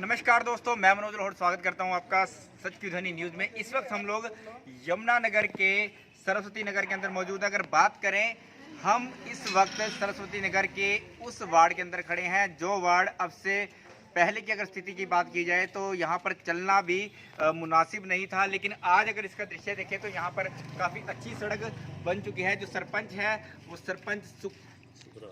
नमस्कार दोस्तों, मैं मनोज लाहौर स्वागत करता हूं आपका सच की ध्वनि न्यूज़ में। इस वक्त हम लोग यमुनानगर के सरस्वती नगर के अंदर मौजूद है। अगर बात करें, हम इस वक्त सरस्वती नगर के उस वार्ड के अंदर खड़े हैं जो वार्ड अब से पहले की अगर स्थिति की बात की जाए तो यहाँ पर चलना भी मुनासिब नहीं था, लेकिन आज अगर इसका दृश्य देखें तो यहाँ पर काफ़ी अच्छी सड़क बन चुकी है। जो सरपंच है वो सरपंच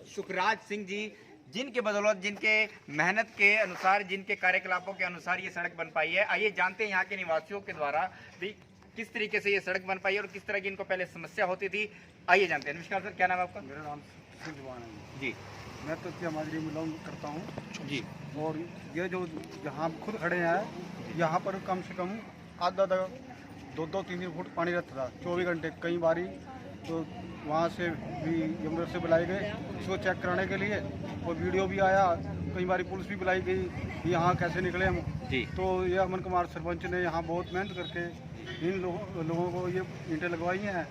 सुखराज सिंह जी, जिनके बदौलत, जिनके मेहनत के अनुसार, जिनके कार्यकलापों के अनुसार ये सड़क बन पाई है। आइए जानते हैं यहाँ के निवासियों के द्वारा भी किस तरीके से ये सड़क बन पाई है और किस तरह की इनको पहले समस्या होती थी। आइए जानते हैं। नमस्कार सर, क्या नाम है आपका? मेरा नाम सिद्धवान है जी। मैं तो क्या माजरी बिलोंग करता हूँ जी। और ये जो जहाँ हम खुद खड़े हैं, यहाँ पर कम से कम आधा 2-3 फुट पानी रहता था 24 घंटे। कई बारी तो वहाँ से भी यमुना से बुलाए गए इसको चेक कराने के लिए, और वीडियो भी आया। कई बारी पुलिस भी बुलाई गई, यहाँ कैसे निकले हम जी। तो ये अमन कुमार सरपंच ने यहाँ बहुत मेहनत करके इन लोगों को ये ईंटें लगवाई हैं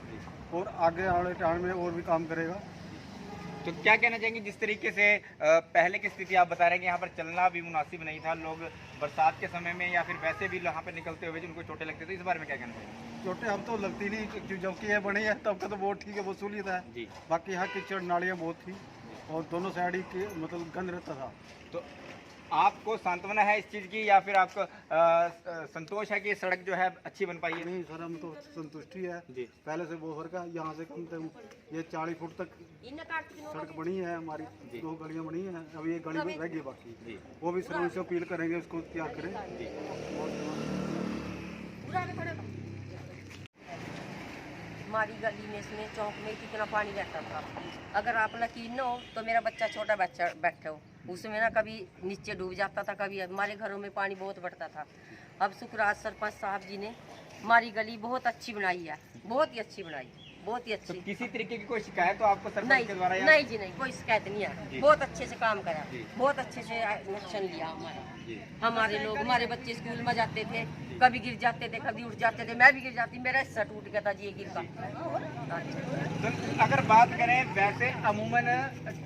और आगे आने टाइम में और भी काम करेगा। तो क्या कहना चाहेंगे, जिस तरीके से पहले की स्थिति आप बता रहे हैं कि यहाँ पर चलना भी मुनासिब नहीं था, लोग बरसात के समय में या फिर वैसे भी यहाँ पर निकलते हुए जिनको चोटें लगती थी, इस बारे में क्या कहना चाहिए? चोटें हम तो लगती नहीं, जबकि ये बनी है तब का तो बहुत ठीक है, वसूलियत है जी। बाकी यहाँ कीचड़ नालियाँ बहुत थी और दोनों साइड ही मतलब गंद रहता था। तो आपको सांत्वना है इस चीज़ की या फिर आपको संतोष है कि सड़क जो है अच्छी बन पाई है? नहीं सर, हम तो संतुष्टि है जी। पहले से बहुत फर्क है। यहाँ से कम से कम ये 40 फुट तक सड़क बनी है हमारी, 2 गलियाँ बनी हैं, अभी एक गली में रह गई बाकी। जी। वो भी सरपंच से अपील करेंगे उसको तैयार करें। हमारी गली में, इसमें चौक में कितना पानी रहता था। अगर आप यकीन न हो तो मेरा बच्चा, छोटा बच्चा बैठा हो, उसमें ना कभी नीचे डूब जाता था, कभी हमारे घरों में पानी बहुत बढ़ता था। अब सुखराज सरपंच साहब जी ने हमारी गली बहुत अच्छी बनाई है, बहुत ही अच्छी बनाई, बहुत ही अच्छी। तो किसी तरीके की कोई शिकायत तो आपको सरपंच नहीं के द्वारा नहीं जी, नहीं, कोई शिकायत नहीं है। बहुत अच्छे से काम करा, बहुत अच्छे से एक्शन लिया हमारा। हमारे लोग, हमारे बच्चे स्कूल में जाते थे, कभी गिर जाते थे, कभी उठ जाते थे, मैं भी गिर जाती, मेरा हिस्सा टूट गया था जी, ये गिर का। तो अगर बात करें, वैसे अमूमन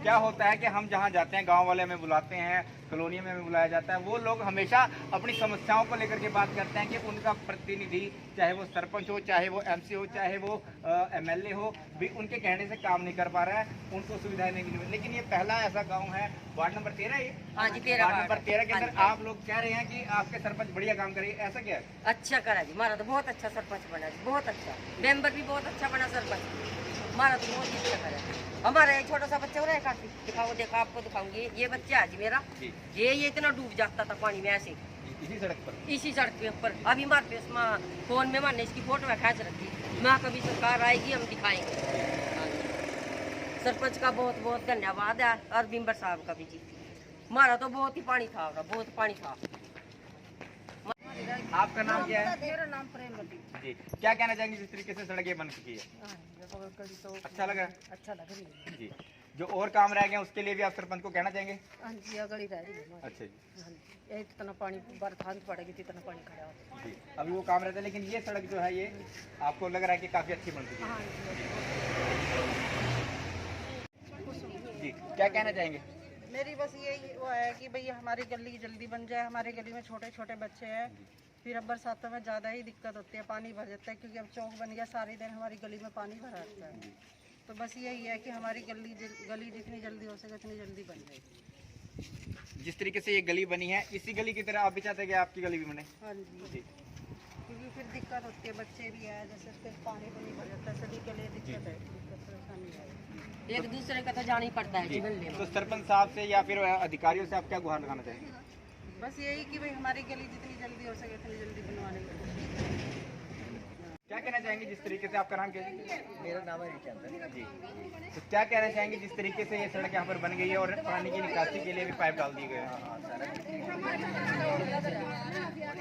क्या होता है कि हम जहाँ जाते हैं, गांव वाले हमें बुलाते हैं, कॉलोनी में हमें बुलाया जाता है, वो लोग हमेशा अपनी समस्याओं को लेकर के बात करते हैं कि उनका प्रतिनिधि, चाहे वो सरपंच हो, चाहे वो एमसी हो, चाहे वो एमएलए हो, भी उनके कहने से काम नहीं कर पा रहा है, उनको सुविधाएं नहीं मिल रही। लेकिन ये पहला ऐसा गाँव है, वार्ड नंबर 13 है, हाँ जी, 13 वार्ड नंबर 13 के अंदर आप लोग कह रहे हैं कि आपके सरपंच बढ़िया काम करे, ऐसा क्या है? अच्छा करा जी, हमारा तो बहुत अच्छा सरपंच बना जी, बहुत अच्छा मेंबर भी बहुत अच्छा बना सरपंच, हमारा तो बहुत ही अच्छा करा। हमारा एक छोटा सा बच्चा हो रहा है, काफी दिखाओ, देखा आपको दिखाऊंगी, ये बच्चा है जी मेरा, ये इतना डूब जाता था पानी में ऐसे, इसी सड़क पर, इसी सड़क के ऊपर। अभी हमारे पास फोन में मैंने इसकी फोटो में खींच रखी, मैं कभी सरकार आएगी हम दिखाएंगे। सरपंच का बहुत बहुत धन्यवाद है, और बिम्बर साहब का भी जी। हमारा तो बहुत ही पानी था, बहुत पानी था। आपका नाम क्या है? मेरा नाम प्रेमवती जी। क्या कहना चाहेंगे जिस तरीके से सड़क ये बन चुकी है? तो अच्छा लगा? अच्छा लग रही है जी। जो और काम रह गए उसके लिए भी आप सरपंच को कहना चाहेंगे? हाँ जी, अगली रह रही है। अच्छा जी। हाँ जी, इतना पानी बरसात पड़ेगी तो इतना पानी खड़ा होता जी। अभी वो काम रहता है, लेकिन ये सड़क जो है ये आपको लग रहा है कि काफी अच्छी बन चुकी है। है? हाँ जी। क्या कहना चाहेंगे? मेरी बस यही वो है कि भाई हमारी गली जल्दी बन जाए। हमारे गली में छोटे छोटे बच्चे हैं, फिर अब बरसातों में ज़्यादा ही दिक्कत होती है, पानी भर जाता है, क्योंकि अब चौक बन गया, सारे दिन हमारी गली में पानी भरा रहता है। तो बस यही है कि हमारी गली जितनी जल्दी हो सके उतनी जल्दी बन जाए। जिस तरीके से ये गली बनी है, इसी गली की तरह आप भी चाहते हैं कि आपकी गली भी बने? हाँ जी, क्योंकि फिर दिक्कत होती है, बच्चे भी है, जैसे फिर पानी भी नहीं भर जाता है, सभी के लिए दिक्कत है, दिक्कत परेशानी है। एक दूसरे का तो जाना ही पड़ता है जी। जीवन में। तो सरपंच साहब से या फिर अधिकारियों से आप क्या गुहार लगाना चाहेंगे? बस यही कि भाई हमारी गली जितनी जल्दी हो सके उतनी जल्दी बनवाने की कोशिश। क्या कहना चाहेंगे जिस तरीके से, आपका नाम क्या है? मेरा नाम है रिचंद जी। तो क्या कहना चाहेंगे जिस तरीके से ये सड़क यहाँ पर बन गई है और पानी की निकासी के लिए भी पाइप डाल दिए गए हैं?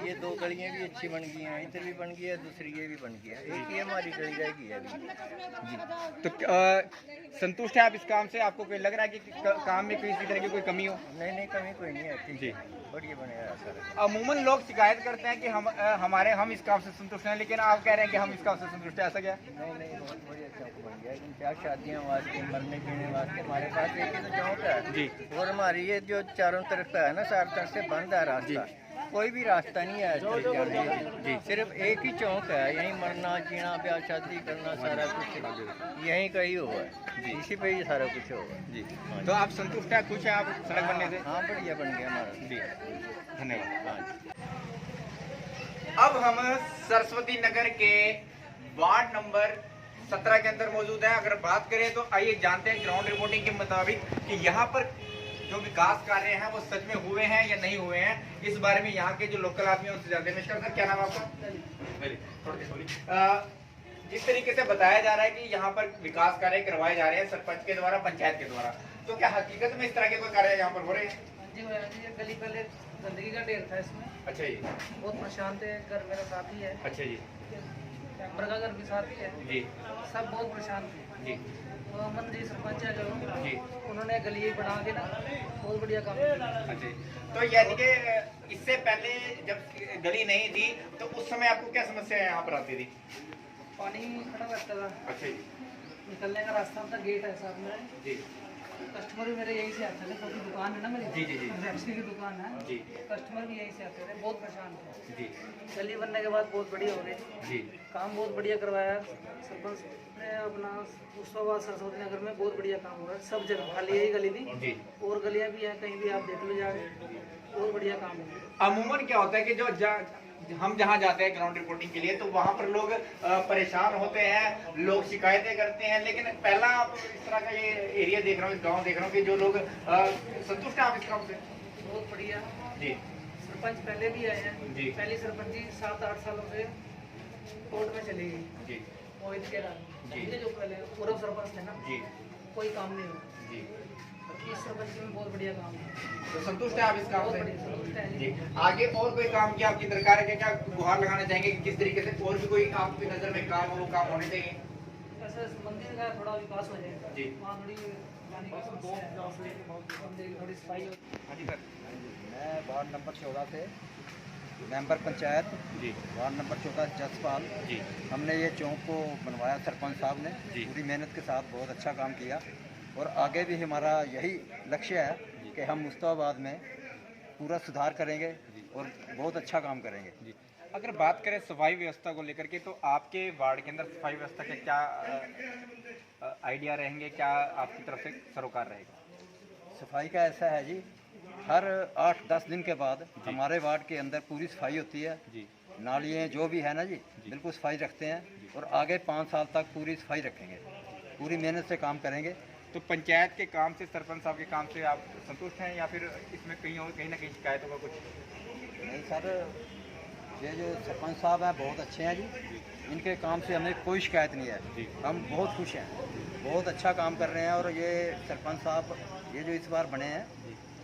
ये 2 गलियाँ भी अच्छी बन गई हैं, इधर भी बन गई है, दूसरी ये भी बन गई है, एक ही हमारी गली रहेगी अभी। जी। तो संतुष्ट है आप इस काम से? आपको कोई लग रहा है कि काम में किसी तरह की कोई कमी हो? नहीं, कमी कोई नहीं है, ठीक जी। है, बढ़िया बनेगा सर। अमूमन लोग शिकायत करते हैं कि हम इस काम से संतुष्ट हैं, लेकिन आप कह रहे हैं कि हम इस काम से संतुष्ट है, ऐसा क्या? नहीं, बहुत बढ़िया चौक बन गया, लेकिन क्या शादियाँ वास्ते, मरने पीने वास्ते हमारे पास एक ही तो चौक है जी। और हमारी ये जो चारों तरफ का है ना, चारों तरफ से बंद है रास्ता, कोई भी रास्ता नहीं है चले जाने का। जी। सिर्फ एक ही चौक है, यहीं मरना जीना ब्याह शादी करना सारा कुछ यहीं का ही हुआ है, इसी पे ही सारा कुछ हुआ है। जी। तो आप संतुष्ट हैं, खुश हैं आप सड़क बनने से? हाँ बढ़िया बन गया हमारा। जी, धन्यवाद। हाँ जी। अब हम सरस्वती नगर के वार्ड नंबर 17 के अंदर मौजूद हैं। अगर बात करें तो आइए जानते हैं ग्राउंड रिपोर्टिंग के मुताबिक कि यहाँ पर जो विकास कार्य हैं वो सच में हुए हैं या नहीं हुए हैं। इस बारे में यहाँ के जो लोकल आदमी हैं उनसे जानते हैं। नमस्कार सर, क्या नाम है आपका? जिस तरीके से बताया जा रहा है कि यहाँ पर विकास कार्य करवाए जा रहे हैं सरपंच के द्वारा, पंचायत के द्वारा, तो क्या हकीकत में इस तरह के कोई कार्य यहाँ पर हो रहे हैं? जी भैया जी, ये गली पहले गंदगी का ढेर था इसमें, अच्छा जी। बहुत परेशान थे। घर मेरा साथी है, अच्छा जी। मेंबर का घर भी साथी है, जी सब बहुत परेशान थे। जी तो अमन जी सरपंच है जो, जी। उन्होंने गली बना के ना बहुत बढ़िया काम किया। अच्छा, तो यानी कि इससे पहले जब गली नहीं थी तो उस समय आपको क्या समस्या यहाँ पर आती थी? पानी खड़ा रहता था, अच्छा जी। निकलने का रास्ता था, गेट है सामने। जी कस्टमर भी मेरे यहीं से आते थे, क्योंकि दुकान है ना मेरी, जी जी जी टैक्सी की दुकान है। जी कस्टमर भी यहीं से आते थे, बहुत परेशान थे। जी गली बनने के बाद बहुत बढ़िया हो गई, जी काम बहुत बढ़िया करवाया सरपंच ने अपना। उसके बाद सरस्वती नगर में बहुत बढ़िया काम हो रहा है, सब जगह खाली यही गली थी, जी। और गलियां भी हैं, कहीं भी आप देख लो जाके, बहुत बढ़िया काम हो रहा अमूमन क्या होता है कि हम जहाँ जाते हैं ग्राउंड रिपोर्टिंग के लिए तो वहाँ पर लोग परेशान होते हैं, लोग शिकायतें करते हैं, लेकिन पहला आप इस तरह का ये एरिया देख रहा हूँ, इस गाँव देख रहा हूँ कि जो लोग संतुष्ट हैं आप इस काम से? है, बहुत बढ़िया। जी सरपंच पहले भी आए हैं, जी। पहली सरपंच जी 7-8 सालों से कोर्ट में चली गई, जी मोहित के जी। जो पहले पूर्व सरपंच थे ना, जी कोई काम नहीं हुआ। जी। इस सरपंच में बहुत बढ़िया काम है, तो संतुष्ट है आप इस काम बहुत से? बढ़िया संतुष्ट है जी। जी। आगे और कोई काम की आपकी दरकार है क्या? गुहार लगाना चाहेंगे कि किस तरीके से और भी कोई आपकी नजर में काम हो, वो काम होने चाहिए? ऐसे मंदिर का थोड़ा विकास हो जाएगा, जी। वहाँ थोड़ी पानी की समस्या है, मंदिर की थोड़ी सफाई हो। हाँ जी सर। मैं वार्ड नंबर 14 से मेंबर पंचायत, जी वार्ड नंबर 14 जसपाल। जी हमने ये चौक को बनवाया, सरपंच साहब ने जी। पूरी मेहनत के साथ बहुत अच्छा काम किया, और आगे भी हमारा यही लक्ष्य है कि हम मुस्ताबाद में पूरा सुधार करेंगे और बहुत अच्छा काम करेंगे। जी। अगर बात करें सफाई व्यवस्था को लेकर के तो आपके वार्ड के अंदर सफाई व्यवस्था के क्या आइडिया रहेंगे, क्या आपकी तरफ से सरोकार रहेगा? सफाई का ऐसा है जी, हर 8-10 दिन के बाद हमारे वार्ड के अंदर पूरी सफाई होती है। जी नालियाँ जो भी है ना जी, बिल्कुल सफाई रखते हैं, और आगे 5 साल तक पूरी सफाई रखेंगे, पूरी मेहनत से काम करेंगे। तो पंचायत के काम से, सरपंच साहब के काम से आप संतुष्ट हैं या फिर इसमें कहीं ना कहीं शिकायतों का कुछ? नहीं सर, ये जो सरपंच साहब हैं बहुत अच्छे हैं जी, इनके काम से हमें कोई शिकायत नहीं है, हम बहुत खुश हैं, बहुत अच्छा काम कर रहे हैं। और ये सरपंच साहब ये जो इस बार बने हैं,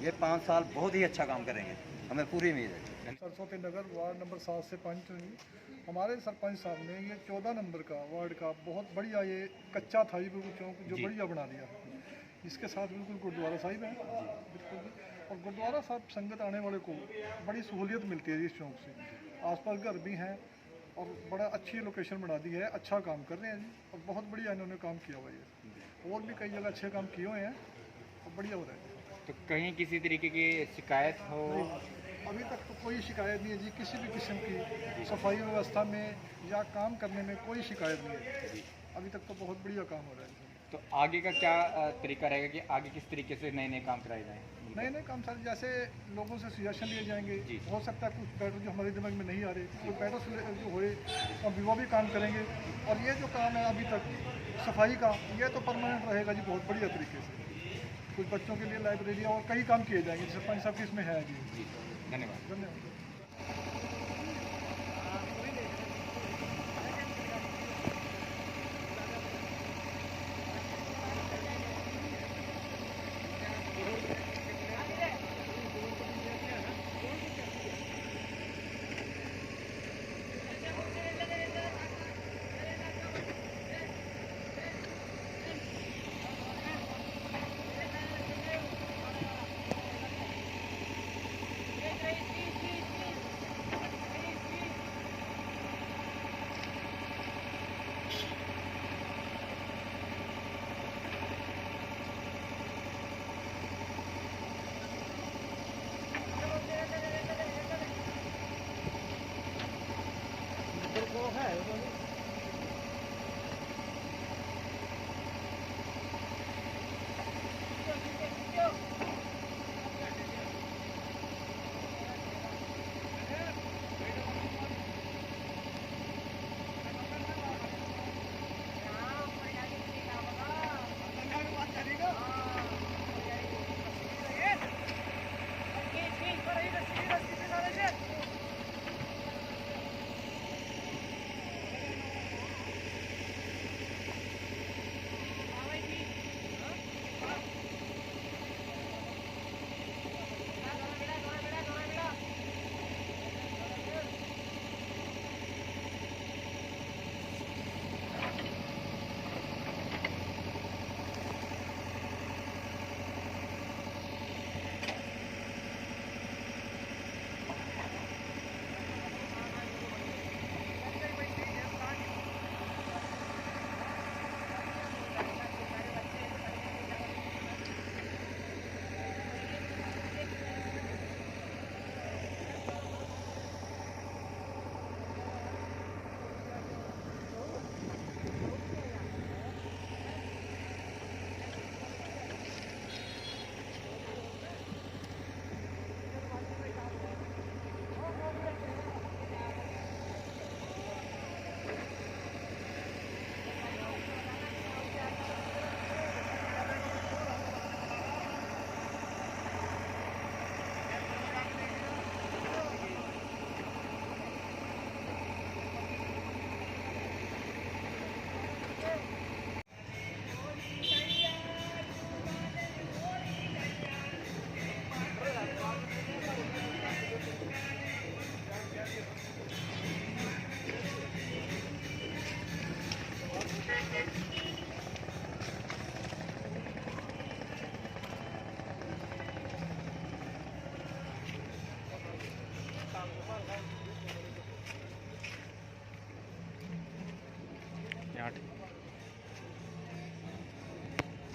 ये 5 साल बहुत ही अच्छा काम करेंगे, हमें पूरी उम्मीद है। सरस्वती नगर वार्ड नंबर 7 से 5 हमारे सरपंच साहब ने ये 14 नंबर का वार्ड का बहुत बढ़िया, ये कच्चा था ये बिल्कुल चौक, जो बढ़िया बना दिया। इसके साथ बिल्कुल गुरुद्वारा साहिब है, बिल्कुल, और गुरुद्वारा साहब संगत आने वाले को बड़ी सहूलियत मिलती है इस चौक से। आसपास घर भी हैं और बड़ा अच्छी लोकेशन बना दी है, अच्छा काम कर रहे हैं जी, और बहुत बढ़िया इन्होंने काम किया हुआ है। और भी कई जगह अच्छे काम किए हुए हैं और बढ़िया हो रहा है। तो कहीं किसी तरीके की शिकायत हो? अभी तक तो कोई शिकायत नहीं है जी, किसी भी किस्म की सफाई व्यवस्था में या काम करने में कोई शिकायत नहीं है। अभी तक तो बहुत बढ़िया काम हो रहा है। तो आगे का क्या तरीका रहेगा कि आगे किस तरीके से नए नए काम कराए जाएँ? नए नए काम सर, जैसे लोगों से सजेशन लिए जाएंगे, हो सकता है कुछ बेटर जो हमारे दिमाग में नहीं आ रहे, कुछ बेटर जो होए हम वो भी काम करेंगे। और ये जो काम है अभी तक सफाई का, ये तो परमानेंट रहेगा जी, बहुत बढ़िया तरीके से। कुछ बच्चों के लिए लाइब्रेरी और कई काम किए जाएंगे, सरपंच साहब की इसमें है जी। धन्यवाद। धन्यवाद।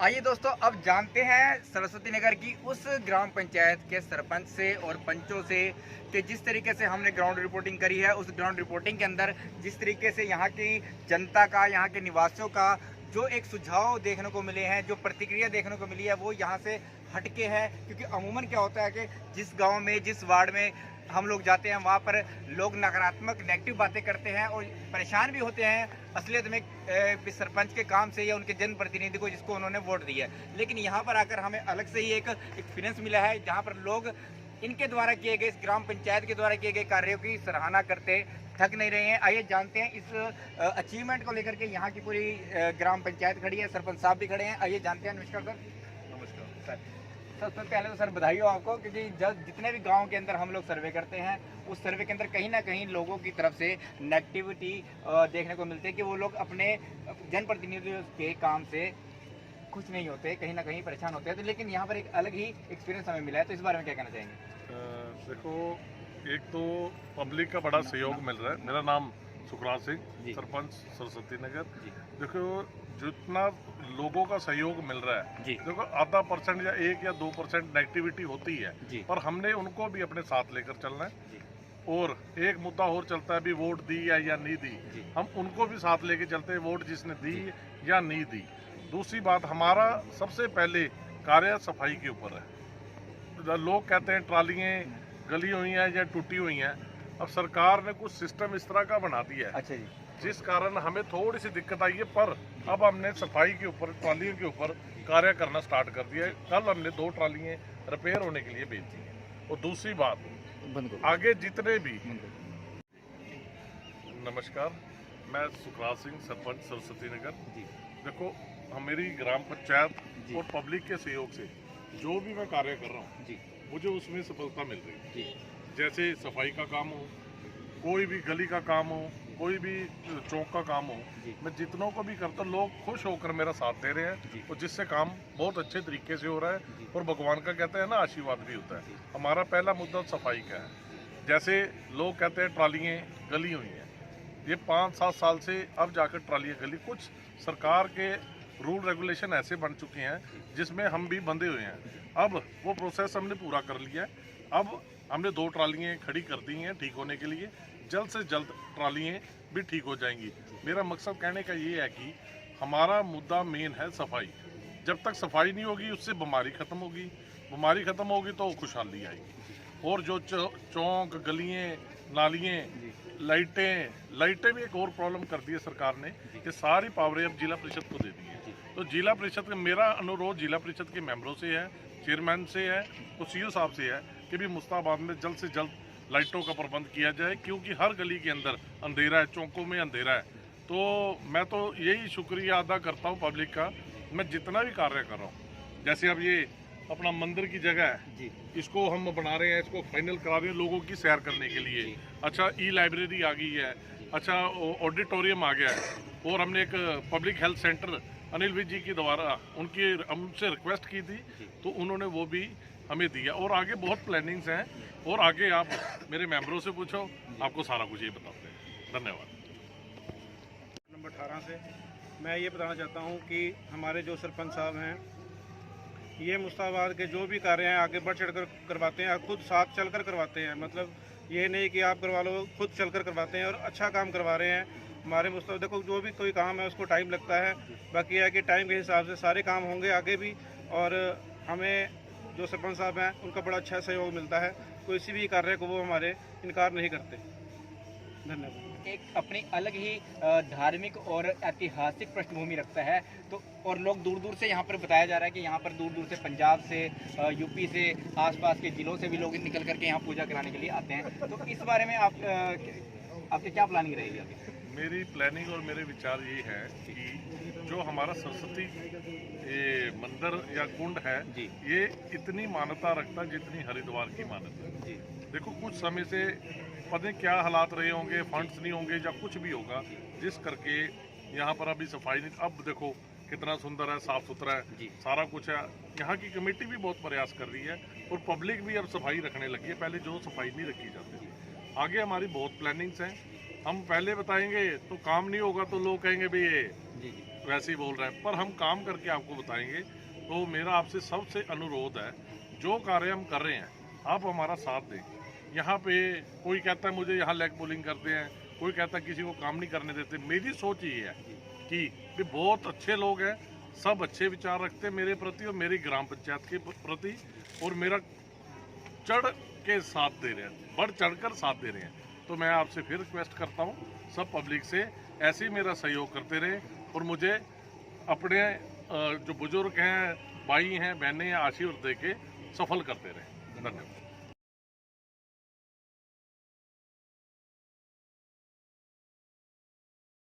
आइए दोस्तों, अब जानते हैं सरस्वती नगर की उस ग्राम पंचायत के सरपंच से और पंचों से कि जिस तरीके से हमने ग्राउंड रिपोर्टिंग करी है, उस ग्राउंड रिपोर्टिंग के अंदर जिस तरीके से यहाँ की जनता का, यहाँ के निवासियों का जो एक सुझाव देखने को मिले हैं, जो प्रतिक्रिया देखने को मिली है, वो यहाँ से हटके है। क्योंकि अमूमन क्या होता है कि जिस गांव में, जिस वार्ड में हम लोग जाते हैं, वहाँ पर लोग नकारात्मक, नेगेटिव बातें करते हैं और परेशान भी होते हैं असलियत में सरपंच के काम से या उनके जनप्रतिनिधि को जिसको उन्होंने वोट दिया है। लेकिन यहाँ पर आकर हमें अलग से ही एक एक्सपीरियंस मिला है, जहाँ पर लोग इनके द्वारा किए गए, इस ग्राम पंचायत के द्वारा किए गए कार्यों की सराहना करते थक नहीं रहे हैं। आइए जानते हैं इस अचीवमेंट को लेकर के यहाँ की पूरी ग्राम पंचायत खड़ी है, सरपंच साहब भी खड़े हैं। आइए जानते हैं। नमस्कार सर। नमस्कार सर। सबसे पहले तो सर बधाई हो आपको, क्योंकि जब जितने भी गांव के अंदर हम लोग सर्वे करते हैं, उस सर्वे के अंदर कहीं ना कहीं लोगों की तरफ से नेगेटिविटी देखने को मिलती है कि वो लोग अपने जनप्रतिनिधियों के काम से खुश नहीं होते, कहीं ना कहीं परेशान होते हैं। तो लेकिन यहाँ पर एक अलग ही एक्सपीरियंस हमें मिला है, तो इस बारे में क्या कहना चाहेंगे? देखो, एक तो पब्लिक का बड़ा सहयोग मिल रहा है। मेरा नाम सुखराज सिंह, सरपंच सरस्वती नगर। देखो, जितना लोगों का सहयोग मिल रहा है, देखो आधा परसेंट या 1 या 2% नेगेटिविटी होती है, पर हमने उनको भी अपने साथ लेकर चलना है। और एक मुद्दा और चलता है, भी वोट दी या नहीं दी, हम उनको भी साथ लेके चलते हैं, वोट जिसने दी या नहीं दी। दूसरी बात, हमारा सबसे पहले कार्य सफाई के ऊपर है। लोग कहते हैं ट्रालियाँ गली हुई हैं या टूटी हुई हैं, अब सरकार ने कुछ सिस्टम इस तरह का बना दिया है। अच्छा जी। जिस कारण हमें थोड़ी सी दिक्कत आई है, पर अब हमने सफाई के ऊपर, ट्रालियों के ऊपर कार्य करना स्टार्ट कर दिया है। कल हमने 2 ट्रालियाँ रिपेयर होने के लिए भेज दी हैं। और दूसरी बात, आगे जितने भी, नमस्कार, मैं सुखराज सिंह, सरपंच सरस्वती नगर। देखो, मेरी ग्राम पंचायत और पब्लिक के सहयोग से जो भी मैं कार्य कर रहा हूँ, मुझे उसमें सफलता मिल रही है। जैसे सफाई का काम हो, कोई भी गली का काम हो, कोई भी चौक का काम हो, मैं जितनों को भी करता, लोग खुश होकर मेरा साथ दे रहे हैं, और जिससे काम बहुत अच्छे तरीके से हो रहा है। और भगवान का कहते हैं ना, आशीर्वाद भी होता है। हमारा पहला मुद्दा सफाई का है। जैसे लोग कहते हैं ट्रालियाँ गली हुई हैं, ये 5-7 साल से अब जाकर ट्रालियाँ गली, कुछ सरकार के रूल रेगुलेशन ऐसे बन चुके हैं जिसमें हम भी बंधे हुए हैं। अब वो प्रोसेस हमने पूरा कर लिया है। अब हमने 2 ट्रालियाँ खड़ी कर दी हैं ठीक होने के लिए। जल्द से जल्द ट्रालियाँ भी ठीक हो जाएंगी। मेरा मकसद कहने का ये है कि हमारा मुद्दा मेन है सफाई। जब तक सफाई नहीं होगी, उससे बीमारी ख़त्म होगी, बीमारी ख़त्म होगी तो खुशहाली आएगी। और जो चौक, गलियाँ, नालियाँ, लाइटें भी एक और प्रॉब्लम कर दी है सरकार ने कि सारी पावरें अब जिला परिषद को दे दी है। तो जिला परिषद का मेरा अनुरोध जिला परिषद के मेंबरों से है, चेयरमैन से है, तो सीओ साहब से है कि भी मुस्ताबाद में जल्द से जल्द लाइटों का प्रबंध किया जाए, क्योंकि हर गली के अंदर अंधेरा है, चौकों में अंधेरा है। तो मैं तो यही शुक्रिया अदा करता हूँ पब्लिक का। मैं जितना भी कार्य कर रहा हूँ, जैसे अब ये अपना मंदिर की जगह है, इसको हम बना रहे हैं, इसको फाइनल करा रहे हैं लोगों की सैर करने के लिए। अच्छा, लाइब्रेरी आ गई है, अच्छा ऑडिटोरियम आ गया है। और हमने एक public health centre Anil Vij ji के द्वारा हमसे रिक्वेस्ट की थी, तो उन्होंने वो भी हमें दिया। और आगे बहुत प्लानिंग्स हैं, और आगे आप मेरे मेंबरों से पूछो, आपको सारा कुछ ये बताते हैं। धन्यवाद। नंबर 18 से मैं ये बताना चाहता हूँ कि हमारे जो सरपंच साहब हैं, ये मुस्ताबाद के जो भी कार्य हैं आगे बढ़ चढ़ कर करवाते हैं, खुद साथ चलकर करवाते हैं। मतलब ये नहीं कि आप करवा लो, खुद चलकर करवाते हैं और अच्छा काम करवा रहे हैं। हमारे मुस्ताबाद, देखो जो भी कोई काम है उसको टाइम लगता है, बाकी है कि टाइम के हिसाब से सारे काम होंगे आगे भी। और हमें जो सरपंच साहब हैं उनका बड़ा अच्छा सहयोग मिलता है, किसी भी कार्य को वो हमारे इनकार नहीं करते। धन्यवाद। एक अपनी अलग ही धार्मिक और ऐतिहासिक पृष्ठभूमि रखता है, तो और लोग दूर दूर से यहाँ पर बताया जा रहा है कि यहाँ पर दूर दूर से पंजाब से, यूपी से, आसपास के ज़िलों से भी लोग निकल करके यहाँ पूजा कराने के लिए आते हैं। तो इस बारे में आपकी क्या प्लानिंग रहेगी आगे? मेरी प्लानिंग और मेरे विचार ये है कि जो हमारा सरस्वती ये मंदिर या कुंड है, ये इतनी मान्यता रखता है जितनी हरिद्वार की मान्यता है। देखो, कुछ समय से पता नहीं क्या हालात रहे होंगे, फंड्स नहीं होंगे या कुछ भी होगा, जिस करके यहाँ पर अभी सफाई नहीं। अब देखो कितना सुंदर है, साफ सुथरा है, सारा कुछ है। यहाँ की कमेटी भी बहुत प्रयास कर रही है और पब्लिक भी अब सफाई रखने लगी है, पहले जो सफाई नहीं रखी जाती। आगे हमारी बहुत प्लानिंग्स हैं। हम पहले बताएंगे तो काम नहीं होगा, तो लोग कहेंगे भाई ये वैसे ही बोल रहे हैं, पर हम काम करके आपको बताएंगे तो मेरा आपसे सबसे अनुरोध है, जो कार्य हम कर रहे हैं आप हमारा साथ दें। यहाँ पे कोई कहता है मुझे यहाँ लेग पुलिंग करते हैं, कोई कहता है किसी को काम नहीं करने देते। मेरी सोच ये है कि बहुत अच्छे लोग हैं, सब अच्छे विचार रखते हैं मेरे प्रति और मेरी ग्राम पंचायत के प्रति, और मेरा चढ़ के साथ दे रहे हैं, बढ़ चढ़कर साथ दे रहे हैं। तो मैं आपसे फिर रिक्वेस्ट करता हूँ सब पब्लिक से, ऐसे ही मेरा सहयोग करते रहे और मुझे अपने जो बुजुर्ग हैं, भाई हैं, बहनें हैं, आशीर्वाद दे के सफल करते रहे। धन्यवाद।